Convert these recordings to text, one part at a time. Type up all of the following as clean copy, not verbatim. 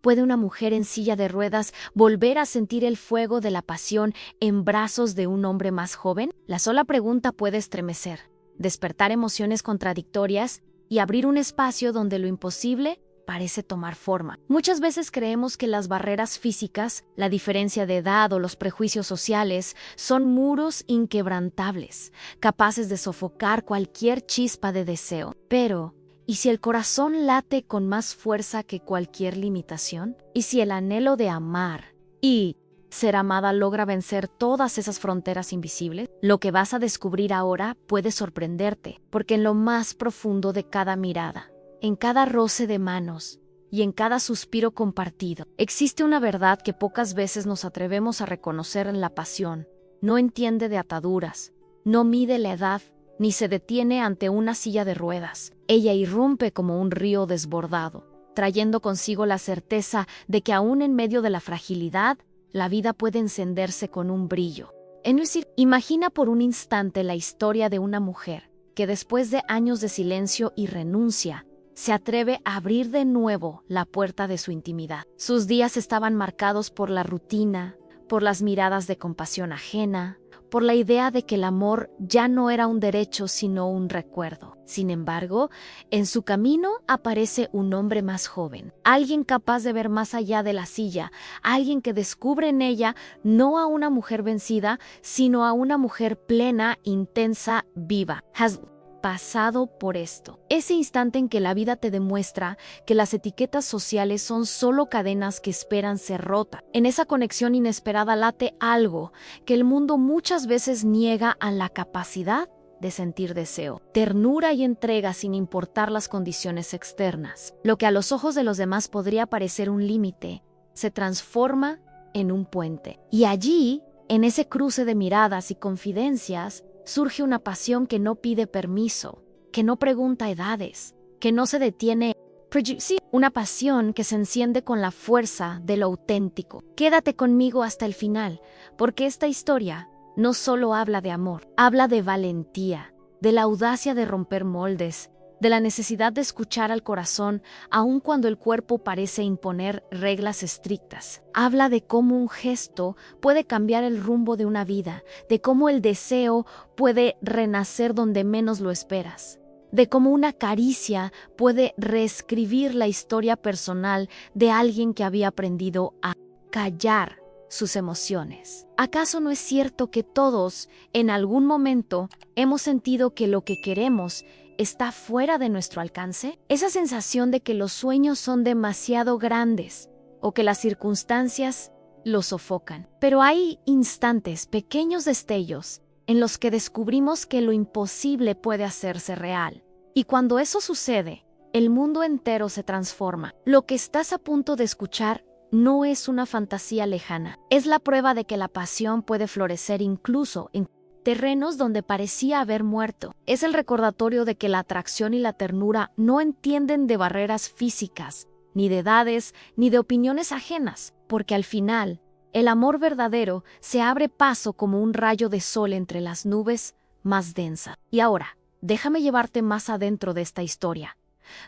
¿Puede una mujer en silla de ruedas volver a sentir el fuego de la pasión en brazos de un hombre más joven? La sola pregunta puede estremecer, despertar emociones contradictorias y abrir un espacio donde lo imposible parece tomar forma. Muchas veces creemos que las barreras físicas, la diferencia de edad o los prejuicios sociales son muros inquebrantables, capaces de sofocar cualquier chispa de deseo. Pero, ¿y si el corazón late con más fuerza que cualquier limitación? ¿Y si el anhelo de amar y ser amada logra vencer todas esas fronteras invisibles? Lo que vas a descubrir ahora puede sorprenderte, porque en lo más profundo de cada mirada, en cada roce de manos y en cada suspiro compartido, existe una verdad que pocas veces nos atrevemos a reconocer en la pasión. No entiende de ataduras, no mide la edad, ni se detiene ante una silla de ruedas. Ella irrumpe como un río desbordado, trayendo consigo la certeza de que aún en medio de la fragilidad, la vida puede encenderse con un brillo. Imagina por un instante la historia de una mujer que después de años de silencio y renuncia, se atreve a abrir de nuevo la puerta de su intimidad. Sus días estaban marcados por la rutina, por las miradas de compasión ajena, por la idea de que el amor ya no era un derecho sino un recuerdo. Sin embargo, en su camino aparece un hombre más joven, alguien capaz de ver más allá de la silla, alguien que descubre en ella no a una mujer vencida, sino a una mujer plena, intensa, viva. Has pasado por esto. Ese instante en que la vida te demuestra que las etiquetas sociales son solo cadenas que esperan ser rotas. En esa conexión inesperada late algo que el mundo muchas veces niega a la capacidad de sentir deseo, ternura y entrega sin importar las condiciones externas. Lo que a los ojos de los demás podría parecer un límite, se transforma en un puente. Y allí, en ese cruce de miradas y confidencias, surge una pasión que no pide permiso, que no pregunta edades, que no se detiene. Una pasión que se enciende con la fuerza de lo auténtico. Quédate conmigo hasta el final, porque esta historia no solo habla de amor, habla de valentía, de la audacia de romper moldes, de la necesidad de escuchar al corazón aun cuando el cuerpo parece imponer reglas estrictas. Habla de cómo un gesto puede cambiar el rumbo de una vida, de cómo el deseo puede renacer donde menos lo esperas, de cómo una caricia puede reescribir la historia personal de alguien que había aprendido a callar sus emociones. ¿Acaso no es cierto que todos, en algún momento, hemos sentido que lo que queremos está fuera de nuestro alcance? Esa sensación de que los sueños son demasiado grandes o que las circunstancias los sofocan. Pero hay instantes, pequeños destellos, en los que descubrimos que lo imposible puede hacerse real. Y cuando eso sucede, el mundo entero se transforma. Lo que estás a punto de escuchar no es una fantasía lejana. Es la prueba de que la pasión puede florecer incluso en terrenos donde parecía haber muerto. Es el recordatorio de que la atracción y la ternura no entienden de barreras físicas, ni de edades, ni de opiniones ajenas, porque al final, el amor verdadero se abre paso como un rayo de sol entre las nubes más densas. Y ahora, déjame llevarte más adentro de esta historia,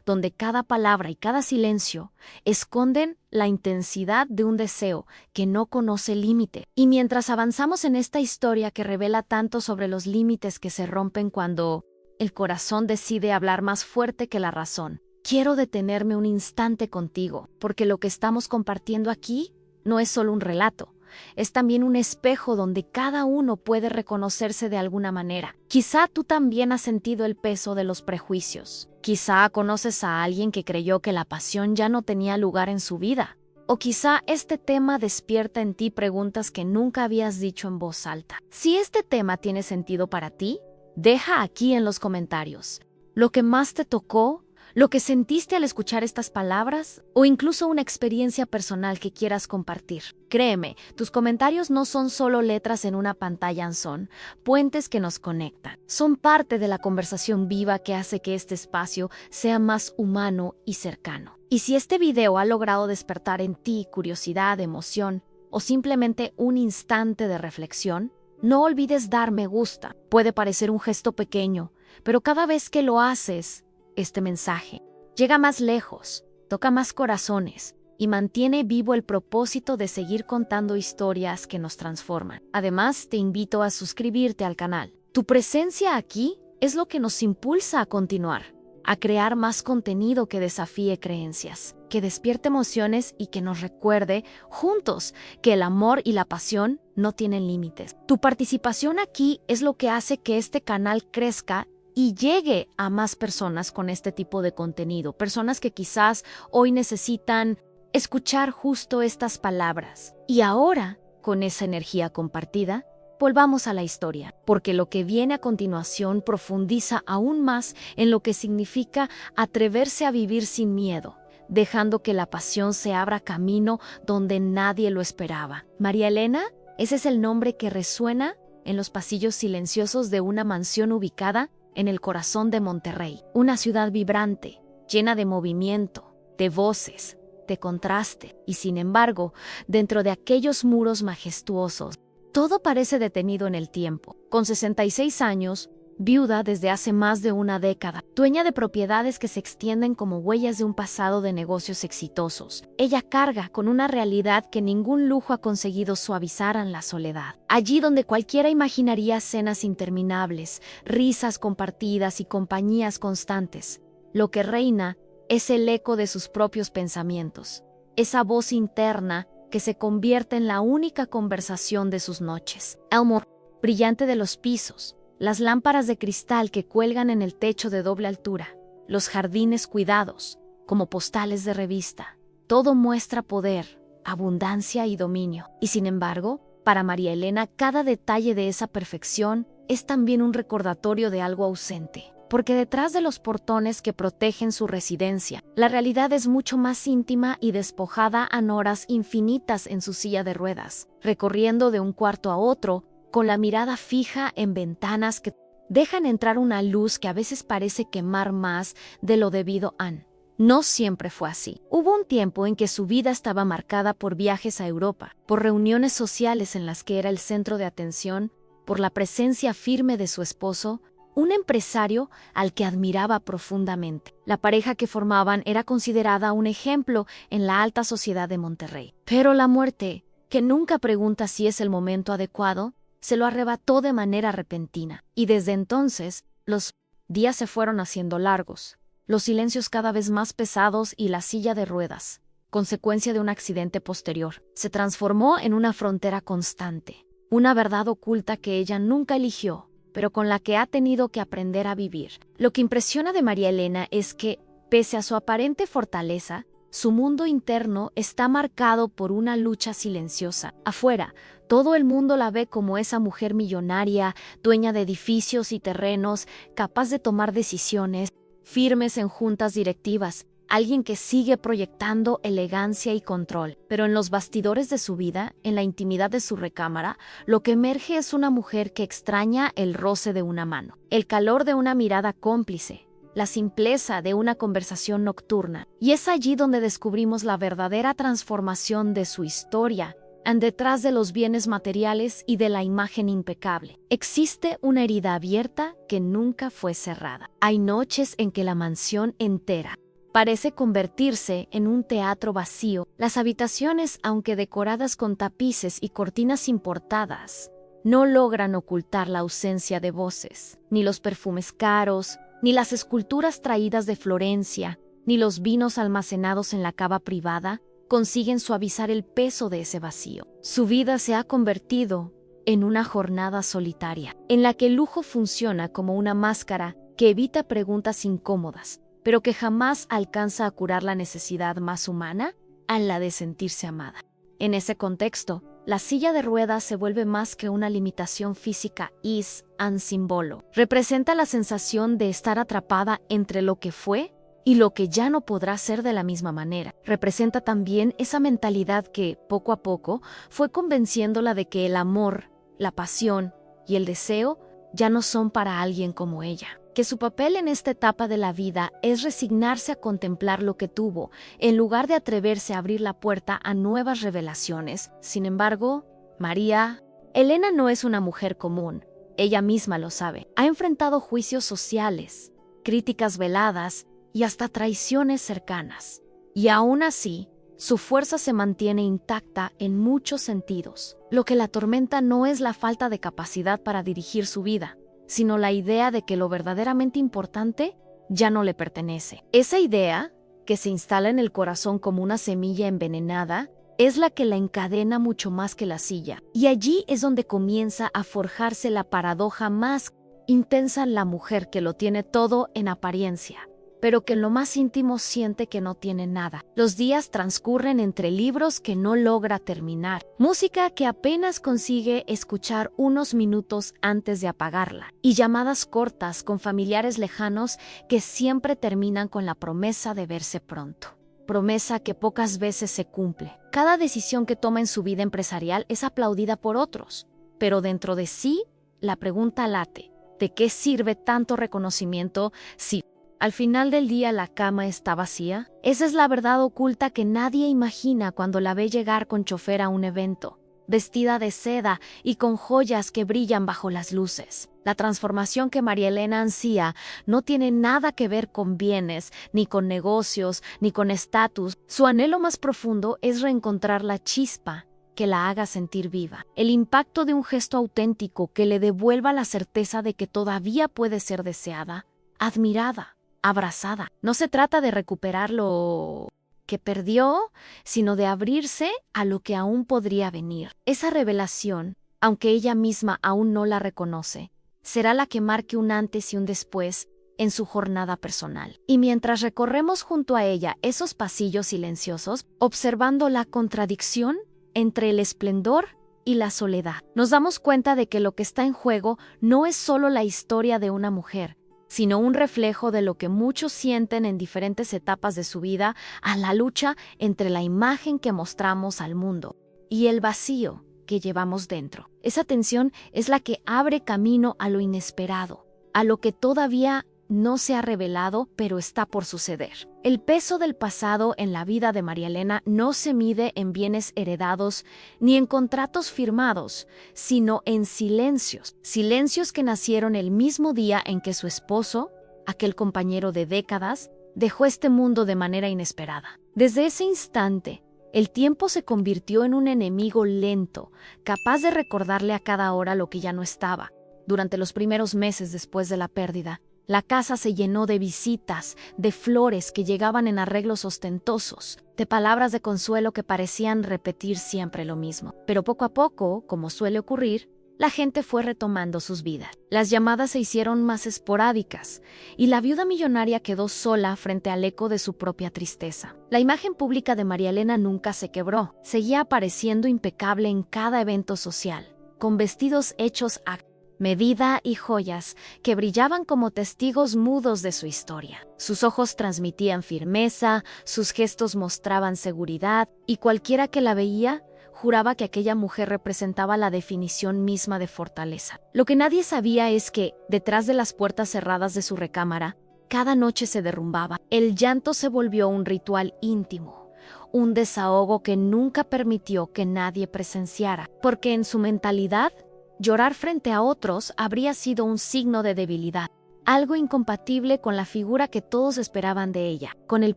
donde cada palabra y cada silencio esconden la intensidad de un deseo que no conoce límite. Y mientras avanzamos en esta historia que revela tanto sobre los límites que se rompen cuando el corazón decide hablar más fuerte que la razón, quiero detenerme un instante contigo, porque lo que estamos compartiendo aquí no es solo un relato. Es también un espejo donde cada uno puede reconocerse de alguna manera. Quizá tú también has sentido el peso de los prejuicios. Quizá conoces a alguien que creyó que la pasión ya no tenía lugar en su vida. O quizá este tema despierta en ti preguntas que nunca habías dicho en voz alta. Si este tema tiene sentido para ti, deja aquí en los comentarios lo que más te tocó, lo que sentiste al escuchar estas palabras o incluso una experiencia personal que quieras compartir. Créeme, tus comentarios no son solo letras en una pantalla, son puentes que nos conectan. Son parte de la conversación viva que hace que este espacio sea más humano y cercano. Y si este video ha logrado despertar en ti curiosidad, emoción o simplemente un instante de reflexión, no olvides dar me gusta. Puede parecer un gesto pequeño, pero cada vez que lo haces, este mensaje llega más lejos, toca más corazones y mantiene vivo el propósito de seguir contando historias que nos transforman. Además, te invito a suscribirte al canal. Tu presencia aquí es lo que nos impulsa a continuar, a crear más contenido que desafíe creencias, que despierte emociones y que nos recuerde, juntos, que el amor y la pasión no tienen límites. Tu participación aquí es lo que hace que este canal crezca y llegue a más personas con este tipo de contenido, personas que quizás hoy necesitan escuchar justo estas palabras. Y ahora, con esa energía compartida, volvamos a la historia, porque lo que viene a continuación profundiza aún más en lo que significa atreverse a vivir sin miedo, dejando que la pasión se abra camino donde nadie lo esperaba. María Elena, ese es el nombre que resuena en los pasillos silenciosos de una mansión ubicada en el corazón de Monterrey, una ciudad vibrante, llena de movimiento, de voces, de contraste, y sin embargo, dentro de aquellos muros majestuosos, todo parece detenido en el tiempo. Con 66 años, viuda desde hace más de una década, dueña de propiedades que se extienden como huellas de un pasado de negocios exitosos, ella carga con una realidad que ningún lujo ha conseguido suavizar en la soledad. Allí donde cualquiera imaginaría cenas interminables, risas compartidas y compañías constantes, lo que reina es el eco de sus propios pensamientos, esa voz interna que se convierte en la única conversación de sus noches. El mor brillante de los pisos, las lámparas de cristal que cuelgan en el techo de doble altura, los jardines cuidados, como postales de revista, todo muestra poder, abundancia y dominio. Y sin embargo, para María Elena, cada detalle de esa perfección es también un recordatorio de algo ausente. Porque detrás de los portones que protegen su residencia, la realidad es mucho más íntima y despojada en horas infinitas en su silla de ruedas, recorriendo de un cuarto a otro, con la mirada fija en ventanas que dejan entrar una luz que a veces parece quemar más de lo debido a. No siempre fue así. Hubo un tiempo en que su vida estaba marcada por viajes a Europa, por reuniones sociales en las que era el centro de atención, por la presencia firme de su esposo, un empresario al que admiraba profundamente. La pareja que formaban era considerada un ejemplo en la alta sociedad de Monterrey. Pero la muerte, que nunca pregunta si es el momento adecuado, se lo arrebató de manera repentina. Y desde entonces, los días se fueron haciendo largos, los silencios cada vez más pesados y la silla de ruedas, consecuencia de un accidente posterior, se transformó en una frontera constante, una verdad oculta que ella nunca eligió, pero con la que ha tenido que aprender a vivir. Lo que impresiona de María Elena es que, pese a su aparente fortaleza, su mundo interno está marcado por una lucha silenciosa. Afuera, todo el mundo la ve como esa mujer millonaria, dueña de edificios y terrenos, capaz de tomar decisiones, firmes en juntas directivas, alguien que sigue proyectando elegancia y control. Pero en los bastidores de su vida, en la intimidad de su recámara, lo que emerge es una mujer que extraña el roce de una mano, el calor de una mirada cómplice, la simpleza de una conversación nocturna. Y es allí donde descubrimos la verdadera transformación de su historia, detrás de los bienes materiales y de la imagen impecable. Existe una herida abierta que nunca fue cerrada. Hay noches en que la mansión entera parece convertirse en un teatro vacío. Las habitaciones, aunque decoradas con tapices y cortinas importadas, no logran ocultar la ausencia de voces, ni los perfumes caros, ni las esculturas traídas de Florencia, ni los vinos almacenados en la cava privada consiguen suavizar el peso de ese vacío. Su vida se ha convertido en una jornada solitaria, en la que el lujo funciona como una máscara que evita preguntas incómodas, pero que jamás alcanza a curar la necesidad más humana, a la de sentirse amada. En ese contexto, la silla de ruedas se vuelve más que una limitación física, es un símbolo. Representa la sensación de estar atrapada entre lo que fue y lo que ya no podrá ser de la misma manera. Representa también esa mentalidad que, poco a poco, fue convenciéndola de que el amor, la pasión y el deseo ya no son para alguien como ella. Que su papel en esta etapa de la vida es resignarse a contemplar lo que tuvo, en lugar de atreverse a abrir la puerta a nuevas revelaciones. Sin embargo, María Elena no es una mujer común. Ella misma lo sabe. Ha enfrentado juicios sociales, críticas veladas y hasta traiciones cercanas. Y aún así, Su fuerza se mantiene intacta en muchos sentidos. Lo que la atormenta no es la falta de capacidad para dirigir su vida, sino la idea de que lo verdaderamente importante ya no le pertenece. Esa idea, que se instala en el corazón como una semilla envenenada, es la que la encadena mucho más que la silla. Y allí es donde comienza a forjarse la paradoja más intensa en la mujer que lo tiene todo en apariencia, pero que en lo más íntimo siente que no tiene nada. Los días transcurren entre libros que no logra terminar, música que apenas consigue escuchar unos minutos antes de apagarla, y llamadas cortas con familiares lejanos que siempre terminan con la promesa de verse pronto. Promesa que pocas veces se cumple. Cada decisión que toma en su vida empresarial es aplaudida por otros, pero dentro de sí, la pregunta late: ¿de qué sirve tanto reconocimiento si al final del día la cama está vacía? Esa es la verdad oculta que nadie imagina cuando la ve llegar con chofer a un evento, vestida de seda y con joyas que brillan bajo las luces. La transformación que María Elena ansía no tiene nada que ver con bienes, ni con negocios, ni con estatus. Su anhelo más profundo es reencontrar la chispa que la haga sentir viva, el impacto de un gesto auténtico que le devuelva la certeza de que todavía puede ser deseada, admirada, abrazada. No se trata de recuperar lo que perdió, sino de abrirse a lo que aún podría venir. Esa revelación, aunque ella misma aún no la reconoce, será la que marque un antes y un después en su jornada personal. Y mientras recorremos junto a ella esos pasillos silenciosos, observando la contradicción entre el esplendor y la soledad, nos damos cuenta de que lo que está en juego no es solo la historia de una mujer, sino un reflejo de lo que muchos sienten en diferentes etapas de su vida, a la lucha entre la imagen que mostramos al mundo y el vacío que llevamos dentro. Esa tensión es la que abre camino a lo inesperado, a lo que todavía no se ha revelado, pero está por suceder. El peso del pasado en la vida de María Elena no se mide en bienes heredados ni en contratos firmados, sino en silencios. Silencios que nacieron el mismo día en que su esposo, aquel compañero de décadas, dejó este mundo de manera inesperada. Desde ese instante, el tiempo se convirtió en un enemigo lento, capaz de recordarle a cada hora lo que ya no estaba. Durante los primeros meses después de la pérdida, la casa se llenó de visitas, de flores que llegaban en arreglos ostentosos, de palabras de consuelo que parecían repetir siempre lo mismo. Pero poco a poco, como suele ocurrir, la gente fue retomando sus vidas. Las llamadas se hicieron más esporádicas, y la viuda millonaria quedó sola frente al eco de su propia tristeza. La imagen pública de María Elena nunca se quebró, seguía apareciendo impecable en cada evento social, con vestidos hechos a medida y joyas que brillaban como testigos mudos de su historia. Sus ojos transmitían firmeza, sus gestos mostraban seguridad, y cualquiera que la veía juraba que aquella mujer representaba la definición misma de fortaleza. Lo que nadie sabía es que, detrás de las puertas cerradas de su recámara, cada noche se derrumbaba. El llanto se volvió un ritual íntimo, un desahogo que nunca permitió que nadie presenciara, porque en su mentalidad, llorar frente a otros habría sido un signo de debilidad, algo incompatible con la figura que todos esperaban de ella. Con el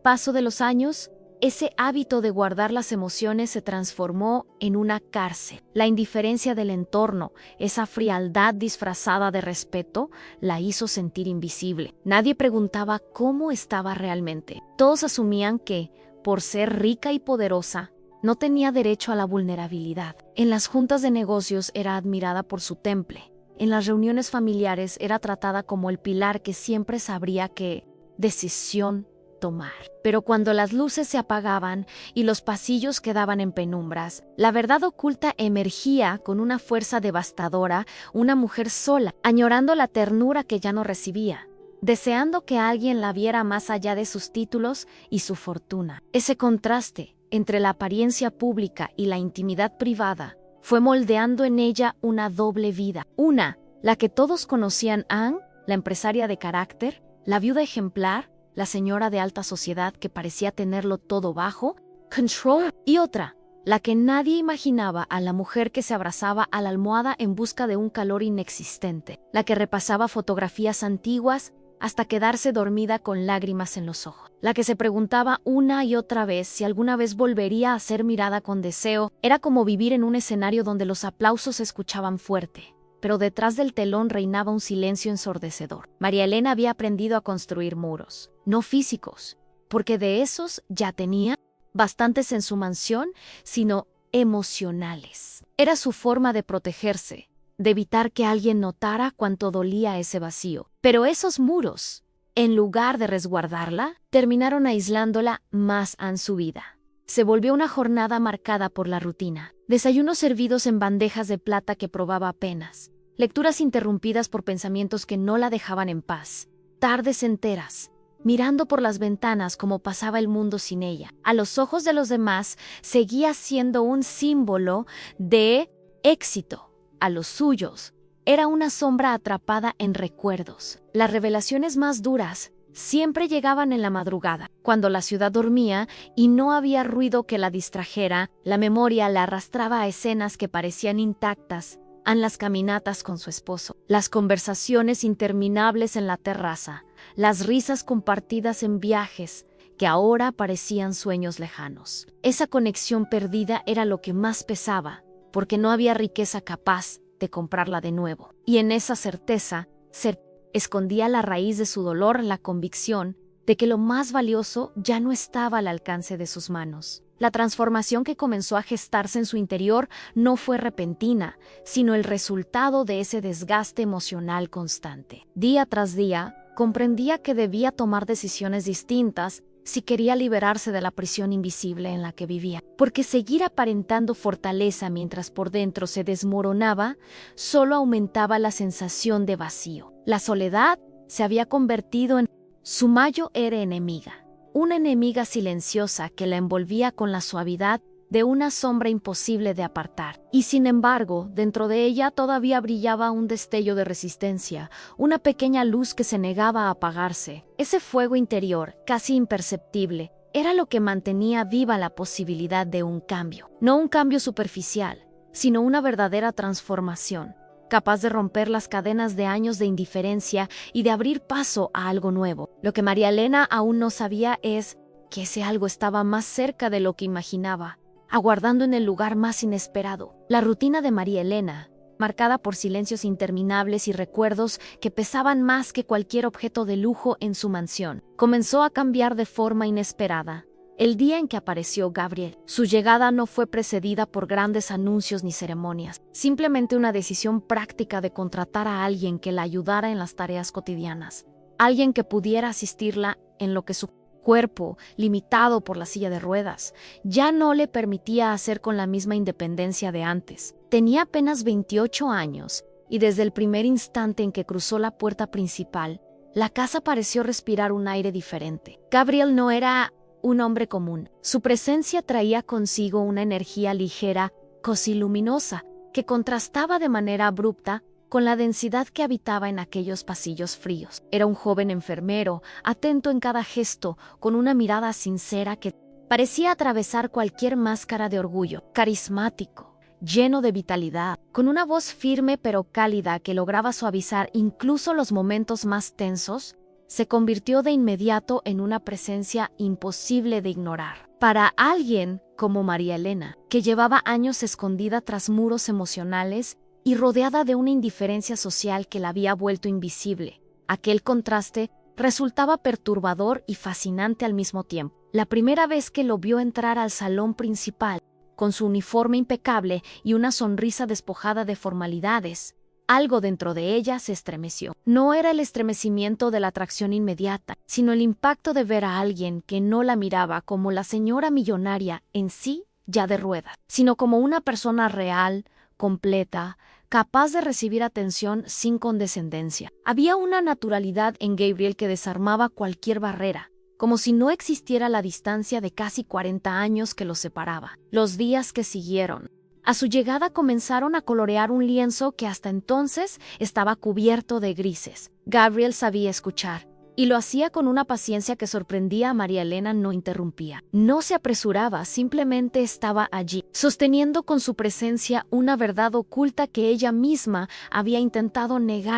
paso de los años, ese hábito de guardar las emociones se transformó en una cárcel. La indiferencia del entorno, esa frialdad disfrazada de respeto, la hizo sentir invisible. Nadie preguntaba cómo estaba realmente. Todos asumían que, por ser rica y poderosa, no tenía derecho a la vulnerabilidad. En las juntas de negocios era admirada por su temple. En las reuniones familiares era tratada como el pilar que siempre sabría qué decisión tomar. Pero cuando las luces se apagaban y los pasillos quedaban en penumbras, la verdad oculta emergía con una fuerza devastadora, una mujer sola, añorando la ternura que ya no recibía, deseando que alguien la viera más allá de sus títulos y su fortuna. Ese contraste entre la apariencia pública y la intimidad privada fue moldeando en ella una doble vida. Una, la que todos conocían Anne, la empresaria de carácter, la viuda ejemplar, la señora de alta sociedad que parecía tenerlo todo bajo control, y otra, la que nadie imaginaba, a la mujer que se abrazaba a la almohada en busca de un calor inexistente, la que repasaba fotografías antiguas hasta quedarse dormida con lágrimas en los ojos. La que se preguntaba una y otra vez si alguna vez volvería a ser mirada con deseo. Era como vivir en un escenario donde los aplausos se escuchaban fuerte, pero detrás del telón reinaba un silencio ensordecedor. María Elena había aprendido a construir muros, no físicos, porque de esos ya tenía bastantes en su mansión, sino emocionales. Era su forma de protegerse, de evitar que alguien notara cuánto dolía ese vacío. Pero esos muros, en lugar de resguardarla, terminaron aislándola más en su vida. Se volvió una jornada marcada por la rutina. Desayunos servidos en bandejas de plata que probaba apenas. Lecturas interrumpidas por pensamientos que no la dejaban en paz. Tardes enteras, mirando por las ventanas cómo pasaba el mundo sin ella. A los ojos de los demás, seguía siendo un símbolo de éxito. A los suyos, era una sombra atrapada en recuerdos. Las revelaciones más duras siempre llegaban en la madrugada, cuando la ciudad dormía y no había ruido que la distrajera. La memoria la arrastraba a escenas que parecían intactas, en las caminatas con su esposo, las conversaciones interminables en la terraza, las risas compartidas en viajes que ahora parecían sueños lejanos. Esa conexión perdida era lo que más pesaba, porque no había riqueza capaz de comprarla de nuevo. Y en esa certeza se escondía la raíz de su dolor, la convicción de que lo más valioso ya no estaba al alcance de sus manos. La transformación que comenzó a gestarse en su interior no fue repentina, sino el resultado de ese desgaste emocional constante. Día tras día, comprendía que debía tomar decisiones distintas si quería liberarse de la prisión invisible en la que vivía, porque seguir aparentando fortaleza mientras por dentro se desmoronaba solo aumentaba la sensación de vacío. La soledad se había convertido en su mayor enemiga, una enemiga silenciosa que la envolvía con la suavidad de una sombra imposible de apartar. Y sin embargo, dentro de ella todavía brillaba un destello de resistencia, una pequeña luz que se negaba a apagarse. Ese fuego interior, casi imperceptible, era lo que mantenía viva la posibilidad de un cambio. No un cambio superficial, sino una verdadera transformación, capaz de romper las cadenas de años de indiferencia y de abrir paso a algo nuevo. Lo que María Elena aún no sabía es que ese algo estaba más cerca de lo que imaginaba, aguardando en el lugar más inesperado. La rutina de María Elena, marcada por silencios interminables y recuerdos que pesaban más que cualquier objeto de lujo en su mansión, comenzó a cambiar de forma inesperada el día en que apareció Gabriel. Su llegada no fue precedida por grandes anuncios ni ceremonias, simplemente una decisión práctica de contratar a alguien que la ayudara en las tareas cotidianas, alguien que pudiera asistirla en lo que su cuerpo, limitado por la silla de ruedas, ya no le permitía hacer con la misma independencia de antes. Tenía apenas 28 años, y desde el primer instante en que cruzó la puerta principal, la casa pareció respirar un aire diferente. Gabriel no era un hombre común. Su presencia traía consigo una energía ligera, casi luminosa, que contrastaba de manera abrupta con la densidad que habitaba en aquellos pasillos fríos. Era un joven enfermero, atento en cada gesto, con una mirada sincera que parecía atravesar cualquier máscara de orgullo, carismático, lleno de vitalidad, con una voz firme pero cálida que lograba suavizar incluso los momentos más tensos. Se convirtió de inmediato en una presencia imposible de ignorar. Para alguien como María Elena, que llevaba años escondida tras muros emocionales y rodeada de una indiferencia social que la había vuelto invisible, aquel contraste resultaba perturbador y fascinante al mismo tiempo. La primera vez que lo vio entrar al salón principal, con su uniforme impecable y una sonrisa despojada de formalidades, algo dentro de ella se estremeció. No era el estremecimiento de la atracción inmediata, sino el impacto de ver a alguien que no la miraba como la señora millonaria en sí ya de ruedas, sino como una persona real, completa, capaz de recibir atención sin condescendencia. Había una naturalidad en Gabriel que desarmaba cualquier barrera, como si no existiera la distancia de casi 40 años que los separaba. Los días que siguieron a su llegada comenzaron a colorear un lienzo que hasta entonces estaba cubierto de grises. Gabriel sabía escuchar, y lo hacía con una paciencia que sorprendía a María Elena. No interrumpía, no se apresuraba, simplemente estaba allí, sosteniendo con su presencia una verdad oculta que ella misma había intentado negar,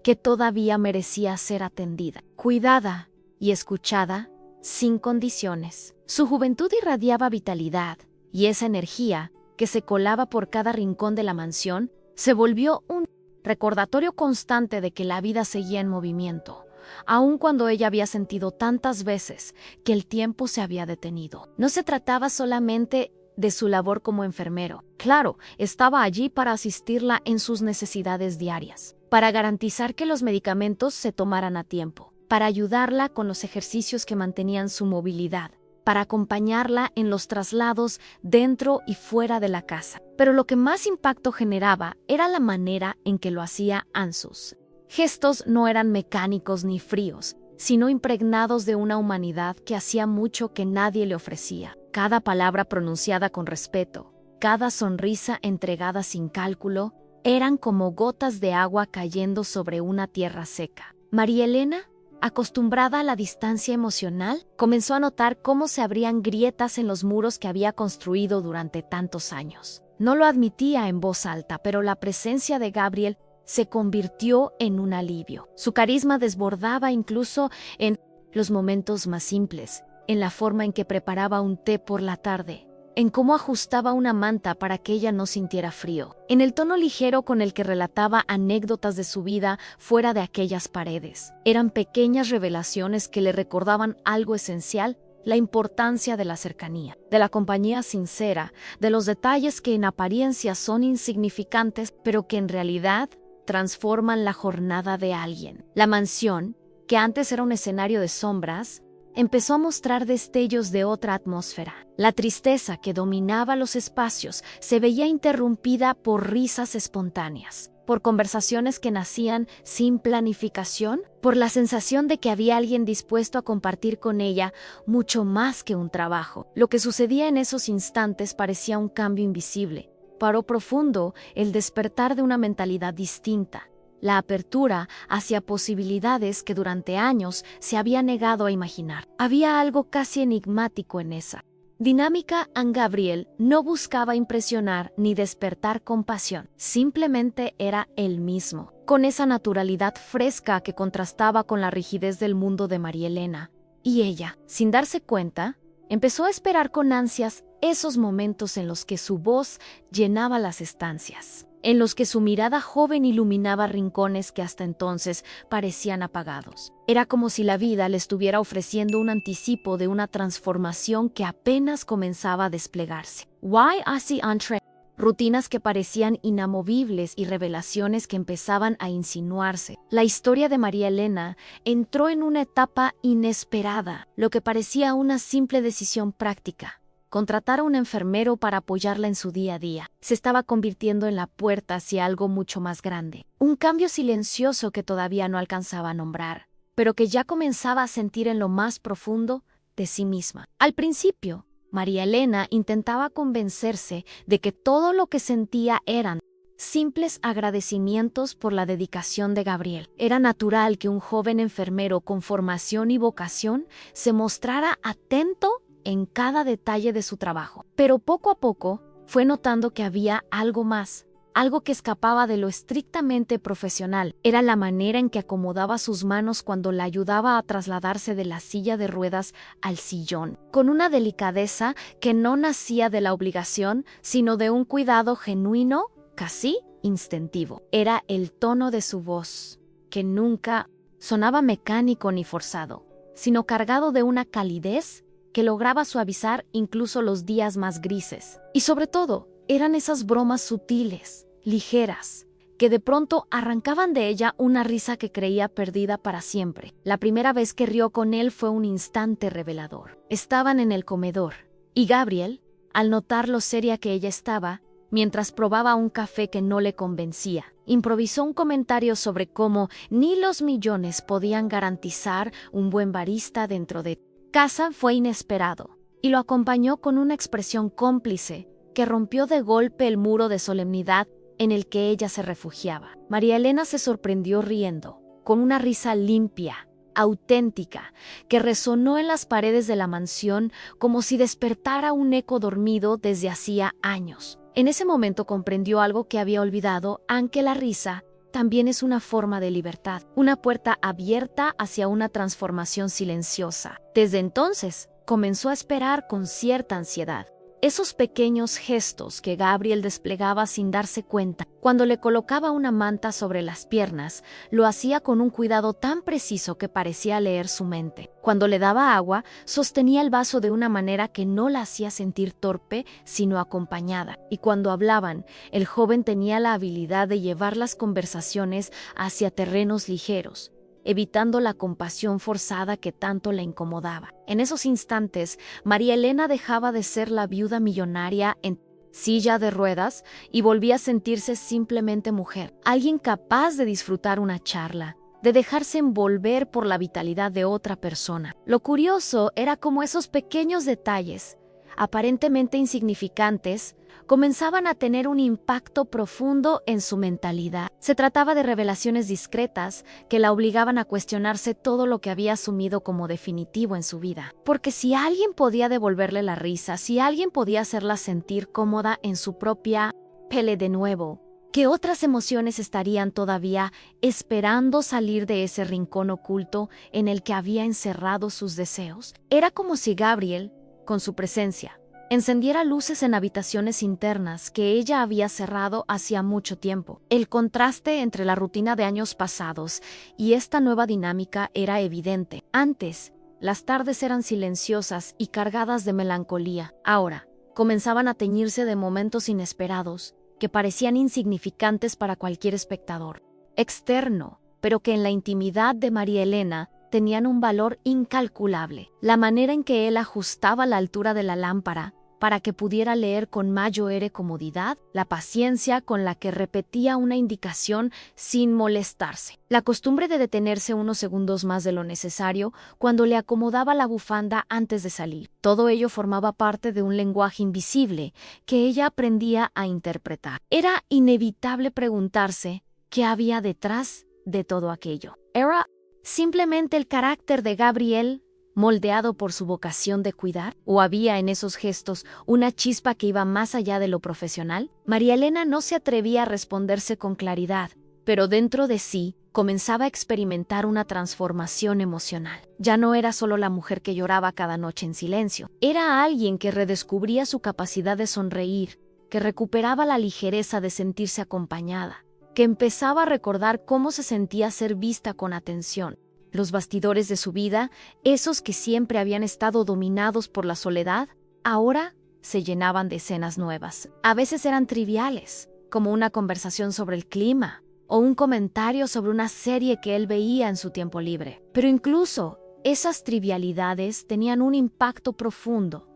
que todavía merecía ser atendida, cuidada y escuchada sin condiciones. Su juventud irradiaba vitalidad, y esa energía, que se colaba por cada rincón de la mansión, se volvió un recordatorio constante de que la vida seguía en movimiento, aun cuando ella había sentido tantas veces que el tiempo se había detenido. No se trataba solamente de su labor como enfermero. Claro, estaba allí para asistirla en sus necesidades diarias, para garantizar que los medicamentos se tomaran a tiempo, para ayudarla con los ejercicios que mantenían su movilidad, para acompañarla en los traslados dentro y fuera de la casa. Pero lo que más impacto generaba era la manera en que lo hacía Ansus. Gestos no eran mecánicos ni fríos, sino impregnados de una humanidad que hacía mucho que nadie le ofrecía. Cada palabra pronunciada con respeto, cada sonrisa entregada sin cálculo, eran como gotas de agua cayendo sobre una tierra seca. María Elena, acostumbrada a la distancia emocional, comenzó a notar cómo se abrían grietas en los muros que había construido durante tantos años. No lo admitía en voz alta, pero la presencia de Gabriel se convirtió en un alivio. Su carisma desbordaba incluso en los momentos más simples, en la forma en que preparaba un té por la tarde, en cómo ajustaba una manta para que ella no sintiera frío, en el tono ligero con el que relataba anécdotas de su vida fuera de aquellas paredes. Eran pequeñas revelaciones que le recordaban algo esencial: la importancia de la cercanía, de la compañía sincera, de los detalles que en apariencia son insignificantes, pero que en realidad transforman la jornada de alguien. La mansión, que antes era un escenario de sombras, empezó a mostrar destellos de otra atmósfera. La tristeza que dominaba los espacios se veía interrumpida por risas espontáneas, por conversaciones que nacían sin planificación, por la sensación de que había alguien dispuesto a compartir con ella mucho más que un trabajo. Lo que sucedía en esos instantes parecía un cambio invisible, paro profundo, el despertar de una mentalidad distinta, la apertura hacia posibilidades que durante años se había negado a imaginar. Había algo casi enigmático en esa dinámica. Gabriel no buscaba impresionar ni despertar compasión, simplemente era él mismo, con esa naturalidad fresca que contrastaba con la rigidez del mundo de María Elena. Y ella, sin darse cuenta, empezó a esperar con ansias esos momentos en los que su voz llenaba las estancias, en los que su mirada joven iluminaba rincones que hasta entonces parecían apagados. Era como si la vida le estuviera ofreciendo un anticipo de una transformación que apenas comenzaba a desplegarse. Why así entre rutinas que parecían inamovibles y revelaciones que empezaban a insinuarse. La historia de María Elena entró en una etapa inesperada, lo que parecía una simple decisión práctica: contratar a un enfermero para apoyarla en su día a día, se estaba convirtiendo en la puerta hacia algo mucho más grande. Un cambio silencioso que todavía no alcanzaba a nombrar, pero que ya comenzaba a sentir en lo más profundo de sí misma. Al principio, María Elena intentaba convencerse de que todo lo que sentía eran simples agradecimientos por la dedicación de Gabriel. Era natural que un joven enfermero con formación y vocación se mostrara atento en cada detalle de su trabajo. Pero poco a poco fue notando que había algo más, algo que escapaba de lo estrictamente profesional. Era la manera en que acomodaba sus manos cuando la ayudaba a trasladarse de la silla de ruedas al sillón, con una delicadeza que no nacía de la obligación, sino de un cuidado genuino, casi instintivo. Era el tono de su voz, que nunca sonaba mecánico ni forzado, sino cargado de una calidez que lograba suavizar incluso los días más grises. Y sobre todo, eran esas bromas sutiles, ligeras, que de pronto arrancaban de ella una risa que creía perdida para siempre. La primera vez que rió con él fue un instante revelador. Estaban en el comedor, y Gabriel, al notar lo seria que ella estaba, mientras probaba un café que no le convencía, improvisó un comentario sobre cómo ni los millones podían garantizar un buen barista dentro de casa. Fue inesperado, y lo acompañó con una expresión cómplice que rompió de golpe el muro de solemnidad en el que ella se refugiaba. María Elena se sorprendió riendo, con una risa limpia, auténtica, que resonó en las paredes de la mansión como si despertara un eco dormido desde hacía años. En ese momento comprendió algo que había olvidado, aunque la risa también es una forma de libertad, una puerta abierta hacia una transformación silenciosa. Desde entonces, comenzó a esperar con cierta ansiedad. Esos pequeños gestos que Gabriel desplegaba sin darse cuenta, cuando le colocaba una manta sobre las piernas, lo hacía con un cuidado tan preciso que parecía leer su mente. Cuando le daba agua, sostenía el vaso de una manera que no la hacía sentir torpe, sino acompañada. Y cuando hablaban, el joven tenía la habilidad de llevar las conversaciones hacia terrenos ligeros, evitando la compasión forzada que tanto la incomodaba. En esos instantes, María Elena dejaba de ser la viuda millonaria en silla de ruedas y volvía a sentirse simplemente mujer, alguien capaz de disfrutar una charla, de dejarse envolver por la vitalidad de otra persona. Lo curioso era cómo esos pequeños detalles, aparentemente insignificantes, comenzaban a tener un impacto profundo en su mentalidad. Se trataba de revelaciones discretas que la obligaban a cuestionarse todo lo que había asumido como definitivo en su vida. Porque si alguien podía devolverle la risa, si alguien podía hacerla sentir cómoda en su propia pele de nuevo, ¿qué otras emociones estarían todavía esperando salir de ese rincón oculto en el que había encerrado sus deseos? Era como si Gabriel, con su presencia, encendiera luces en habitaciones internas que ella había cerrado hacía mucho tiempo. El contraste entre la rutina de años pasados y esta nueva dinámica era evidente. Antes, las tardes eran silenciosas y cargadas de melancolía. Ahora, comenzaban a teñirse de momentos inesperados que parecían insignificantes para cualquier espectador externo, pero que en la intimidad de María Elena tenían un valor incalculable. La manera en que él ajustaba la altura de la lámpara para que pudiera leer con mayor comodidad, la paciencia con la que repetía una indicación sin molestarse, la costumbre de detenerse unos segundos más de lo necesario cuando le acomodaba la bufanda antes de salir. Todo ello formaba parte de un lenguaje invisible que ella aprendía a interpretar. Era inevitable preguntarse qué había detrás de todo aquello. ¿Era simplemente el carácter de Gabriel, moldeado por su vocación de cuidar? ¿O había en esos gestos una chispa que iba más allá de lo profesional? María Elena no se atrevía a responderse con claridad, pero dentro de sí comenzaba a experimentar una transformación emocional. Ya no era solo la mujer que lloraba cada noche en silencio, era alguien que redescubría su capacidad de sonreír, que recuperaba la ligereza de sentirse acompañada, que empezaba a recordar cómo se sentía ser vista con atención. Los bastidores de su vida, esos que siempre habían estado dominados por la soledad, ahora se llenaban de escenas nuevas. A veces eran triviales, como una conversación sobre el clima o un comentario sobre una serie que él veía en su tiempo libre. Pero incluso esas trivialidades tenían un impacto profundo.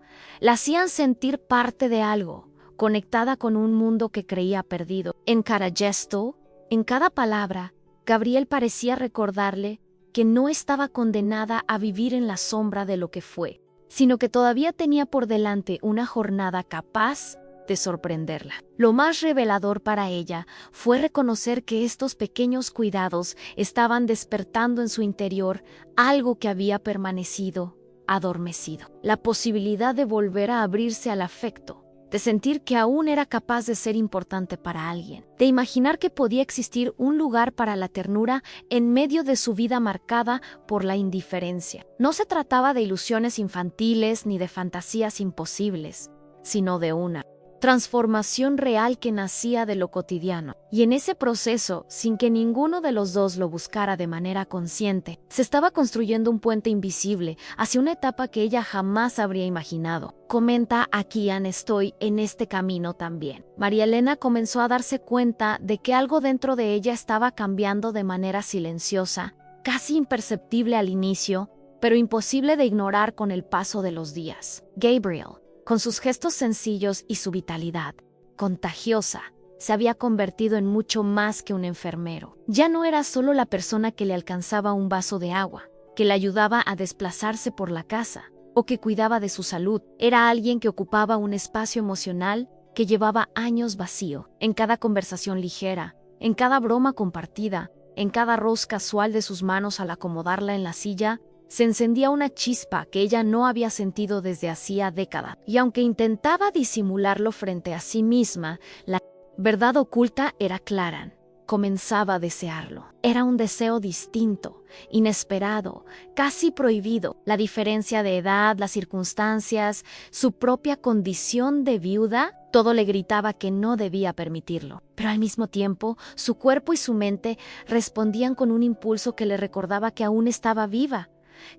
La hacían sentir parte de algo, conectada con un mundo que creía perdido. En cada gesto, en cada palabra, Gabriel parecía recordarle que no estaba condenada a vivir en la sombra de lo que fue, sino que todavía tenía por delante una jornada capaz de sorprenderla. Lo más revelador para ella fue reconocer que estos pequeños cuidados estaban despertando en su interior algo que había permanecido adormecido. La posibilidad de volver a abrirse al afecto, de sentir que aún era capaz de ser importante para alguien, de imaginar que podía existir un lugar para la ternura en medio de su vida marcada por la indiferencia. No se trataba de ilusiones infantiles ni de fantasías imposibles, sino de una transformación real que nacía de lo cotidiano. Y en ese proceso, sin que ninguno de los dos lo buscara de manera consciente, se estaba construyendo un puente invisible hacia una etapa que ella jamás habría imaginado. Comenta aquí Anne Estoy en este camino también. María Elena comenzó a darse cuenta de que algo dentro de ella estaba cambiando de manera silenciosa, casi imperceptible al inicio, pero imposible de ignorar con el paso de los días. Gabriel, con sus gestos sencillos y su vitalidad contagiosa, se había convertido en mucho más que un enfermero. Ya no era solo la persona que le alcanzaba un vaso de agua, que le ayudaba a desplazarse por la casa, o que cuidaba de su salud. Era alguien que ocupaba un espacio emocional que llevaba años vacío. En cada conversación ligera, en cada broma compartida, En cada roce casual de sus manos al acomodarla en la silla, se encendía una chispa que ella no había sentido desde hacía décadas. Y aunque intentaba disimularlo frente a sí misma, la verdad oculta era clara. Comenzaba a desearlo. Era un deseo distinto, inesperado, casi prohibido. La diferencia de edad, las circunstancias, su propia condición de viuda, todo le gritaba que no debía permitirlo. Pero al mismo tiempo, su cuerpo y su mente respondían con un impulso que le recordaba que aún estaba viva,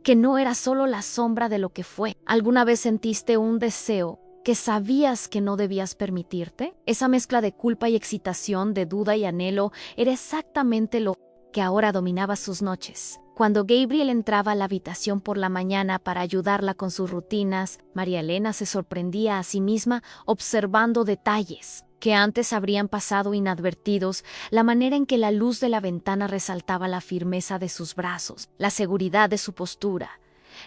que no era solo la sombra de lo que fue. ¿Alguna vez sentiste un deseo que sabías que no debías permitirte? Esa mezcla de culpa y excitación, de duda y anhelo, era exactamente lo que ahora dominaba sus noches. Cuando Gabriel entraba a la habitación por la mañana para ayudarla con sus rutinas, María Elena se sorprendía a sí misma observando detalles que antes habrían pasado inadvertidos, la manera en que la luz de la ventana resaltaba la firmeza de sus brazos, la seguridad de su postura,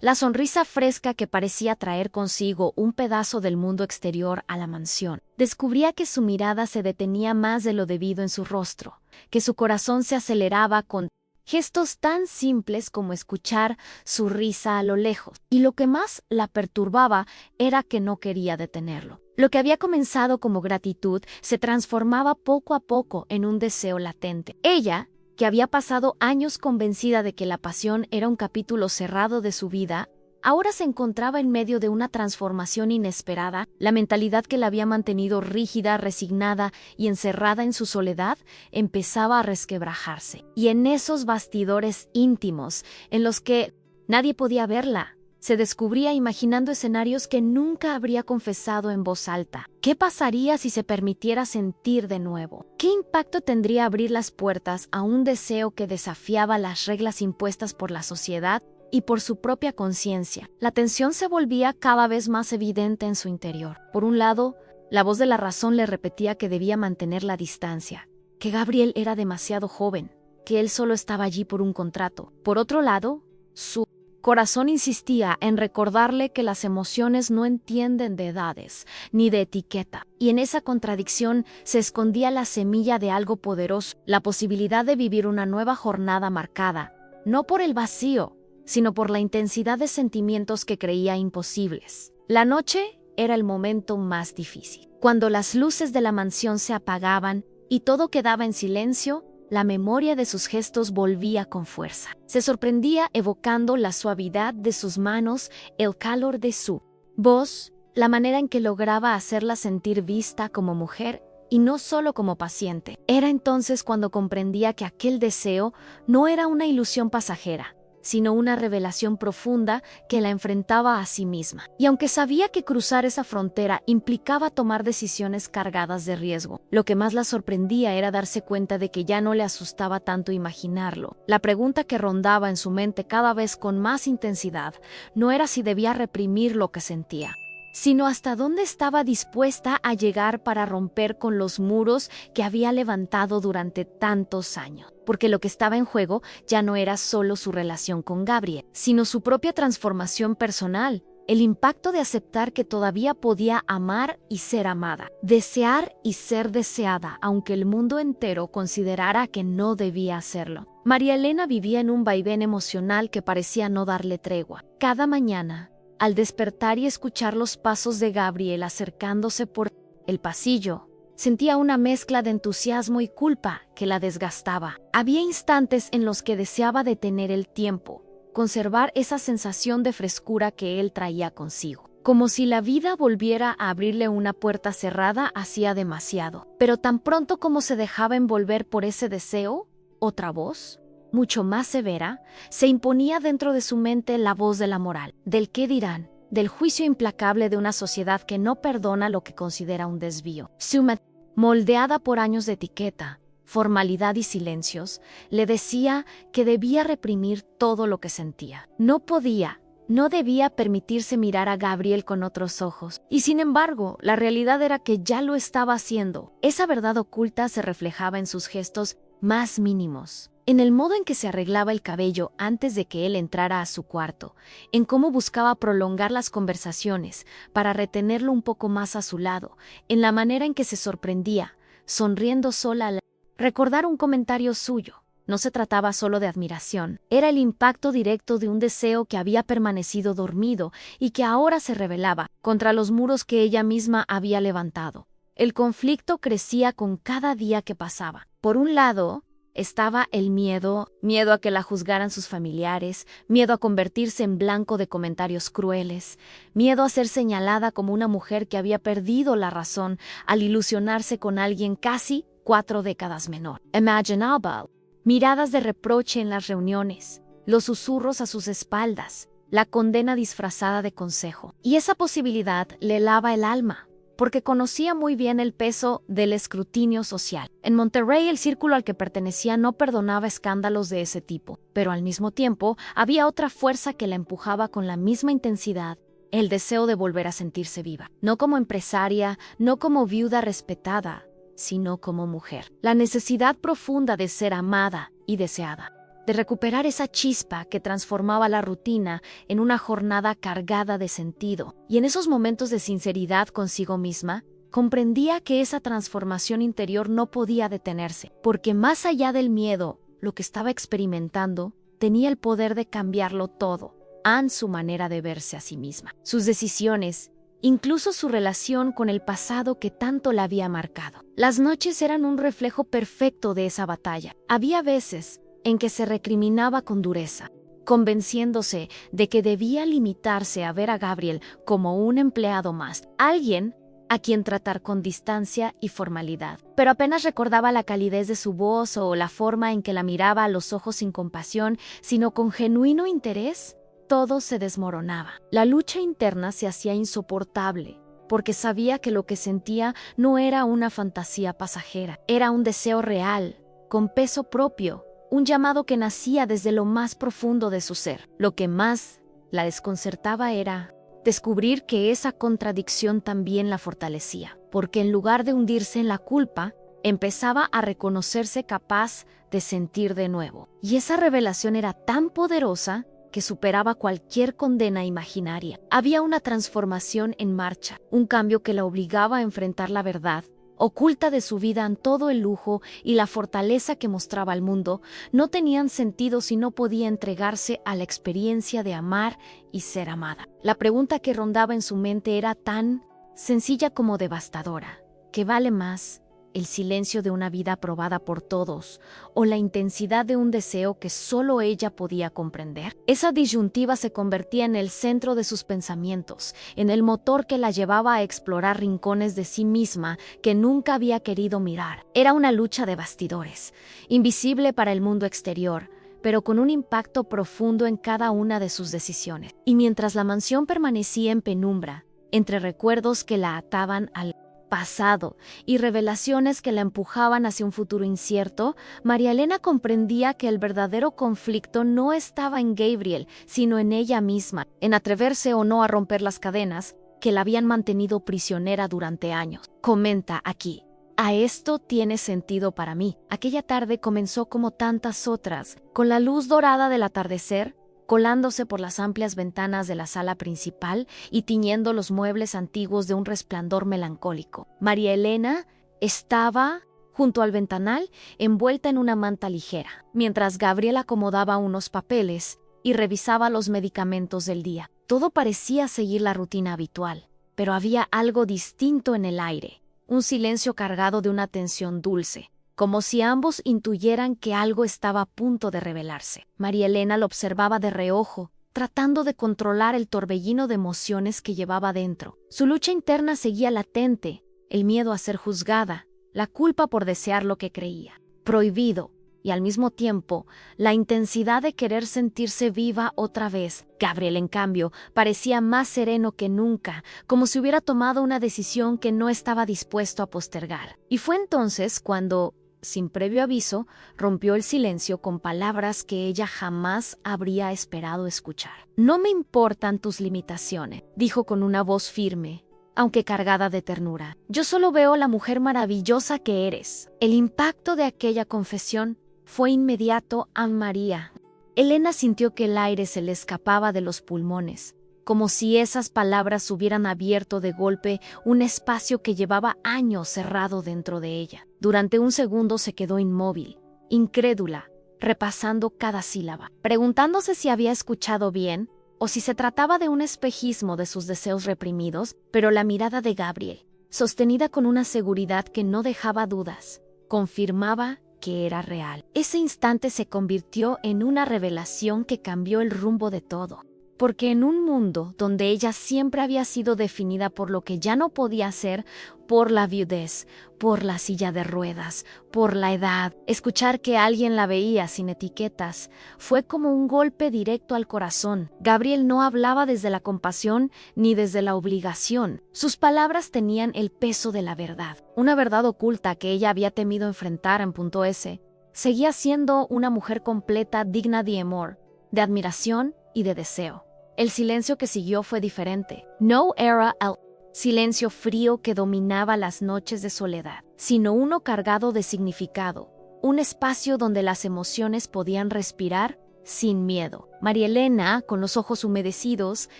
la sonrisa fresca que parecía traer consigo un pedazo del mundo exterior a la mansión. Descubría que su mirada se detenía más de lo debido en su rostro, que su corazón se aceleraba con gestos tan simples como escuchar su risa a lo lejos, y lo que más la perturbaba era que no quería detenerlo. Lo que había comenzado como gratitud se transformaba poco a poco en un deseo latente. Ella, que había pasado años convencida de que la pasión era un capítulo cerrado de su vida, ahora se encontraba en medio de una transformación inesperada. La mentalidad que la había mantenido rígida, resignada y encerrada en su soledad empezaba a resquebrajarse. Y en esos bastidores íntimos, en los que nadie podía verla, se descubría imaginando escenarios que nunca habría confesado en voz alta. ¿Qué pasaría si se permitiera sentir de nuevo? ¿Qué impacto tendría abrir las puertas a un deseo que desafiaba las reglas impuestas por la sociedad y por su propia conciencia? La tensión se volvía cada vez más evidente en su interior. Por un lado, la voz de la razón le repetía que debía mantener la distancia, que Gabriel era demasiado joven, que él solo estaba allí por un contrato. Por otro lado, su corazón insistía en recordarle que las emociones no entienden de edades ni de etiqueta, y en esa contradicción se escondía la semilla de algo poderoso, la posibilidad de vivir una nueva jornada marcada, no por el vacío, sino por la intensidad de sentimientos que creía imposibles. La noche era el momento más difícil. Cuando las luces de la mansión se apagaban y todo quedaba en silencio, la memoria de sus gestos volvía con fuerza. Se sorprendía evocando la suavidad de sus manos, el calor de su voz, la manera en que lograba hacerla sentir vista como mujer y no solo como paciente. Era entonces cuando comprendía que aquel deseo no era una ilusión pasajera, sino una revelación profunda que la enfrentaba a sí misma. Y aunque sabía que cruzar esa frontera implicaba tomar decisiones cargadas de riesgo, lo que más la sorprendía era darse cuenta de que ya no le asustaba tanto imaginarlo. La pregunta que rondaba en su mente cada vez con más intensidad no era si debía reprimir lo que sentía, sino hasta dónde estaba dispuesta a llegar para romper con los muros que había levantado durante tantos años. Porque lo que estaba en juego ya no era solo su relación con Gabriel, sino su propia transformación personal, el impacto de aceptar que todavía podía amar y ser amada, desear y ser deseada, aunque el mundo entero considerara que no debía hacerlo. María Elena vivía en un vaivén emocional que parecía no darle tregua. Cada mañana, al despertar y escuchar los pasos de Gabriel acercándose por el pasillo, sentía una mezcla de entusiasmo y culpa que la desgastaba. Había instantes en los que deseaba detener el tiempo, conservar esa sensación de frescura que él traía consigo. Como si la vida volviera a abrirle una puerta cerrada hacía demasiado. Pero tan pronto como se dejaba envolver por ese deseo, otra voz, mucho más severa, se imponía dentro de su mente la voz de la moral, del qué dirán, del juicio implacable de una sociedad que no perdona lo que considera un desvío. Su moldeada por años de etiqueta, formalidad y silencios, le decía que debía reprimir todo lo que sentía. No debía permitirse mirar a Gabriel con otros ojos. Y sin embargo, la realidad era que ya lo estaba haciendo. Esa verdad oculta se reflejaba en sus gestos más mínimos, en el modo en que se arreglaba el cabello antes de que él entrara a su cuarto, en cómo buscaba prolongar las conversaciones para retenerlo un poco más a su lado, en la manera en que se sorprendía, sonriendo sola al recordar un comentario suyo, No se trataba solo de admiración, era el impacto directo de un deseo que había permanecido dormido y que ahora se rebelaba contra los muros que ella misma había levantado. El conflicto crecía con cada día que pasaba. Por un lado, estaba el miedo a que la juzgaran sus familiares, miedo a convertirse en blanco de comentarios crueles, miedo a ser señalada como una mujer que había perdido la razón al ilusionarse con alguien casi 4 décadas menor. Imaginable. Miradas de reproche en las reuniones, los susurros a sus espaldas, la condena disfrazada de consejo. Y esa posibilidad le helaba el alma, porque conocía muy bien el peso del escrutinio social. En Monterrey, el círculo al que pertenecía no perdonaba escándalos de ese tipo, pero al mismo tiempo había otra fuerza que la empujaba con la misma intensidad: el deseo de volver a sentirse viva. No como empresaria, no como viuda respetada, sino como mujer. La necesidad profunda de ser amada y deseada, de recuperar esa chispa que transformaba la rutina en una jornada cargada de sentido. Y en esos momentos de sinceridad consigo misma, comprendía que esa transformación interior no podía detenerse, porque más allá del miedo, lo que estaba experimentando tenía el poder de cambiarlo todo, en su manera de verse a sí misma, sus decisiones, incluso su relación con el pasado que tanto la había marcado. Las noches eran un reflejo perfecto de esa batalla. Había veces en que se recriminaba con dureza, convenciéndose de que debía limitarse a ver a Gabriel como un empleado más, alguien a quien tratar con distancia y formalidad. Pero apenas recordaba la calidez de su voz o la forma en que la miraba a los ojos sin compasión, sino con genuino interés, todo se desmoronaba. La lucha interna se hacía insoportable, porque sabía que lo que sentía no era una fantasía pasajera, era un deseo real, con peso propio, un llamado que nacía desde lo más profundo de su ser. Lo que más la desconcertaba era descubrir que esa contradicción también la fortalecía, porque en lugar de hundirse en la culpa, empezaba a reconocerse capaz de sentir de nuevo. Y esa revelación era tan poderosa que superaba cualquier condena imaginaria. Había una transformación en marcha, un cambio que la obligaba a enfrentar la verdad oculta de su vida. En todo el lujo y la fortaleza que mostraba al mundo no tenían sentido si no podía entregarse a la experiencia de amar y ser amada. La pregunta que rondaba en su mente era tan sencilla como devastadora: ¿qué vale más, el silencio de una vida aprobada por todos o la intensidad de un deseo que solo ella podía comprender? Esa disyuntiva se convertía en el centro de sus pensamientos, en el motor que la llevaba a explorar rincones de sí misma que nunca había querido mirar. Era una lucha de bastidores, invisible para el mundo exterior, pero con un impacto profundo en cada una de sus decisiones. Y mientras la mansión permanecía en penumbra, entre recuerdos que la ataban al pasado y revelaciones que la empujaban hacia un futuro incierto, María Elena comprendía que el verdadero conflicto no estaba en Gabriel, sino en ella misma, en atreverse o no a romper las cadenas que la habían mantenido prisionera durante años. Comenta aquí: a esto tiene sentido para mí. Aquella tarde comenzó como tantas otras, con la luz dorada del atardecer colándose por las amplias ventanas de la sala principal y tiñendo los muebles antiguos de un resplandor melancólico. María Elena estaba junto al ventanal, envuelta en una manta ligera, mientras Gabriel acomodaba unos papeles y revisaba los medicamentos del día. Todo parecía seguir la rutina habitual, pero había algo distinto en el aire, un silencio cargado de una tensión dulce, como si ambos intuyeran que algo estaba a punto de revelarse. María Elena lo observaba de reojo, tratando de controlar el torbellino de emociones que llevaba dentro. Su lucha interna seguía latente, el miedo a ser juzgada, la culpa por desear lo que creía prohibido, y al mismo tiempo, la intensidad de querer sentirse viva otra vez. Gabriel, en cambio, parecía más sereno que nunca, como si hubiera tomado una decisión que no estaba dispuesto a postergar. Y fue entonces cuando, sin previo aviso, rompió el silencio con palabras que ella jamás habría esperado escuchar. «No me importan tus limitaciones», dijo con una voz firme, aunque cargada de ternura. «Yo solo veo la mujer maravillosa que eres». El impacto de aquella confesión fue inmediato a María. Elena sintió que el aire se le escapaba de los pulmones, como si esas palabras hubieran abierto de golpe un espacio que llevaba años cerrado dentro de ella. Durante un segundo se quedó inmóvil, incrédula, repasando cada sílaba, preguntándose si había escuchado bien o si se trataba de un espejismo de sus deseos reprimidos, pero la mirada de Gabriel, sostenida con una seguridad que no dejaba dudas, confirmaba que era real. Ese instante se convirtió en una revelación que cambió el rumbo de todo. Porque en un mundo donde ella siempre había sido definida por lo que ya no podía hacer, por la viudez, por la silla de ruedas, por la edad, escuchar que alguien la veía sin etiquetas fue como un golpe directo al corazón. Gabriel no hablaba desde la compasión ni desde la obligación. Sus palabras tenían el peso de la verdad, una verdad oculta que ella había temido enfrentar en punto S. Seguía siendo una mujer completa, digna de amor, de admiración y de deseo. El silencio que siguió fue diferente. No era el silencio frío que dominaba las noches de soledad, sino uno cargado de significado, un espacio donde las emociones podían respirar sin miedo. María Elena, con los ojos humedecidos,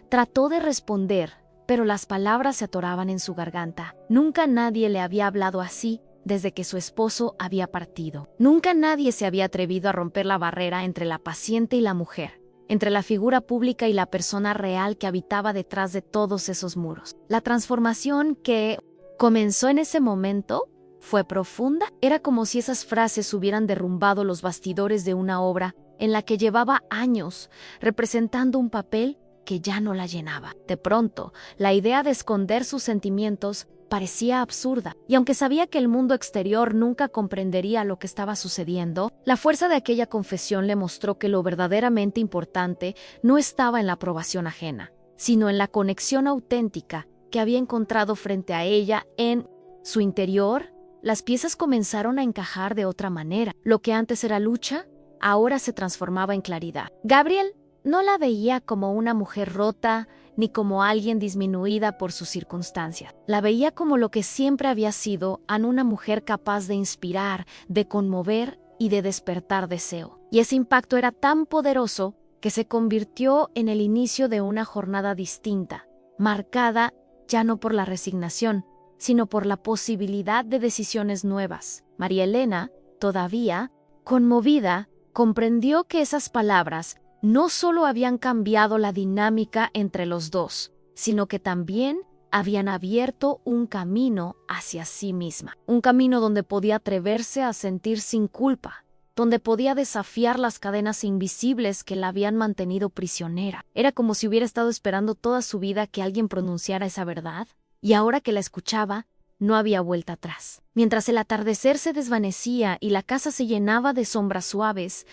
trató de responder, pero las palabras se atoraban en su garganta. Nunca nadie le había hablado así desde que su esposo había partido. Nunca nadie se había atrevido a romper la barrera entre la paciente y la mujer, entre la figura pública y la persona real que habitaba detrás de todos esos muros. La transformación que comenzó en ese momento fue profunda. Era como si esas frases hubieran derrumbado los bastidores de una obra en la que llevaba años, representando un papel que ya no la llenaba. De pronto, la idea de esconder sus sentimientos parecía absurda, y aunque sabía que el mundo exterior nunca comprendería lo que estaba sucediendo, la fuerza de aquella confesión le mostró que lo verdaderamente importante no estaba en la aprobación ajena, sino en la conexión auténtica que había encontrado frente a ella en su interior. Las piezas comenzaron a encajar de otra manera. Lo que antes era lucha, ahora se transformaba en claridad. Gabriel no la veía como una mujer rota, ni como alguien disminuida por sus circunstancias. La veía como lo que siempre había sido, una mujer capaz de inspirar, de conmover y de despertar deseo. Y ese impacto era tan poderoso que se convirtió en el inicio de una jornada distinta, marcada ya no por la resignación, sino por la posibilidad de decisiones nuevas. María Elena, todavía conmovida, comprendió que esas palabras no solo habían cambiado la dinámica entre los dos, sino que también habían abierto un camino hacia sí misma. Un camino donde podía atreverse a sentir sin culpa, donde podía desafiar las cadenas invisibles que la habían mantenido prisionera. Era como si hubiera estado esperando toda su vida que alguien pronunciara esa verdad, y ahora que la escuchaba, no había vuelta atrás. Mientras el atardecer se desvanecía y la casa se llenaba de sombras suaves,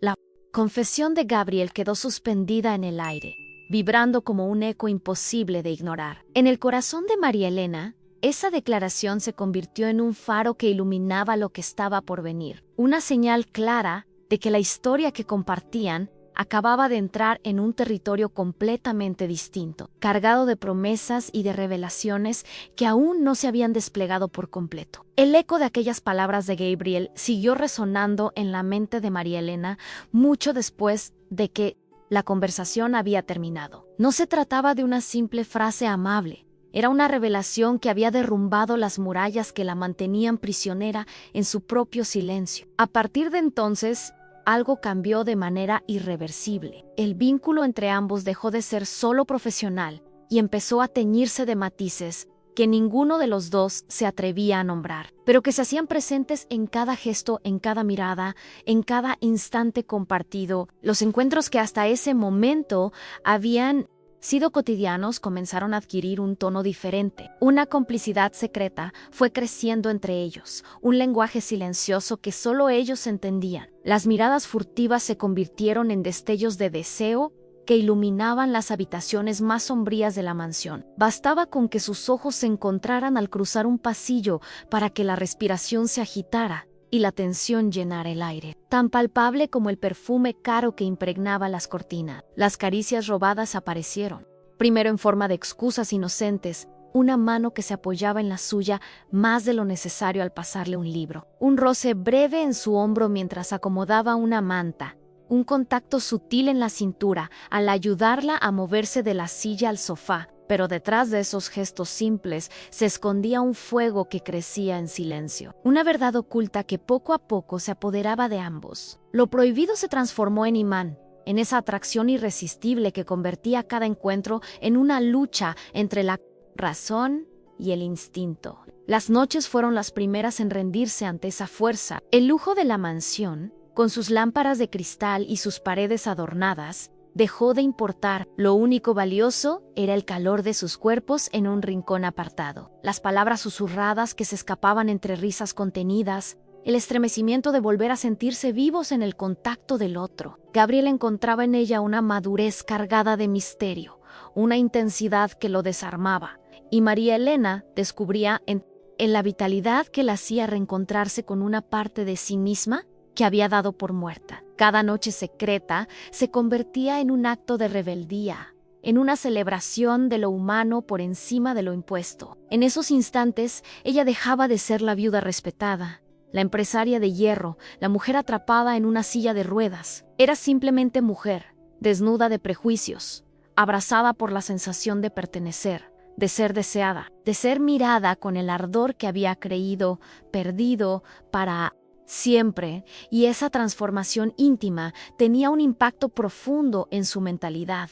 la confesión de Gabriel quedó suspendida en el aire, vibrando como un eco imposible de ignorar. En el corazón de María Elena, esa declaración se convirtió en un faro que iluminaba lo que estaba por venir, una señal clara de que la historia que compartían acababa de entrar en un territorio completamente distinto, cargado de promesas y de revelaciones que aún no se habían desplegado por completo. El eco de aquellas palabras de Gabriel siguió resonando en la mente de María Elena mucho después de que la conversación había terminado. No se trataba de una simple frase amable, era una revelación que había derrumbado las murallas que la mantenían prisionera en su propio silencio. A partir de entonces, algo cambió de manera irreversible. El vínculo entre ambos dejó de ser solo profesional y empezó a teñirse de matices que ninguno de los dos se atrevía a nombrar, pero que se hacían presentes en cada gesto, en cada mirada, en cada instante compartido. Los encuentros que hasta ese momento habían sido cotidianos comenzaron a adquirir un tono diferente. Una complicidad secreta fue creciendo entre ellos, un lenguaje silencioso que solo ellos entendían. Las miradas furtivas se convirtieron en destellos de deseo que iluminaban las habitaciones más sombrías de la mansión. Bastaba con que sus ojos se encontraran al cruzar un pasillo para que la respiración se agitara y la tensión llenara el aire, tan palpable como el perfume caro que impregnaba las cortinas. Las caricias robadas aparecieron, primero en forma de excusas inocentes, una mano que se apoyaba en la suya más de lo necesario al pasarle un libro, un roce breve en su hombro mientras acomodaba una manta, un contacto sutil en la cintura al ayudarla a moverse de la silla al sofá, Pero detrás de esos gestos simples se escondía un fuego que crecía en silencio, una verdad oculta que poco a poco se apoderaba de ambos. Lo prohibido se transformó en imán, en esa atracción irresistible que convertía cada encuentro en una lucha entre la razón y el instinto. Las noches fueron las primeras en rendirse ante esa fuerza. El lujo de la mansión, con sus lámparas de cristal y sus paredes adornadas, dejó de importar. Lo único valioso era el calor de sus cuerpos en un rincón apartado. Las palabras susurradas que se escapaban entre risas contenidas, el estremecimiento de volver a sentirse vivos en el contacto del otro. Gabriel encontraba en ella una madurez cargada de misterio, una intensidad que lo desarmaba, y María Elena descubría en la vitalidad que la hacía reencontrarse con una parte de sí misma que había dado por muerta. Cada noche secreta se convertía en un acto de rebeldía, en una celebración de lo humano por encima de lo impuesto. En esos instantes, ella dejaba de ser la viuda respetada, la empresaria de hierro, la mujer atrapada en una silla de ruedas. Era simplemente mujer, desnuda de prejuicios, abrazada por la sensación de pertenecer, de ser deseada, de ser mirada con el ardor que había creído perdido para siempre, y esa transformación íntima tenía un impacto profundo en su mentalidad.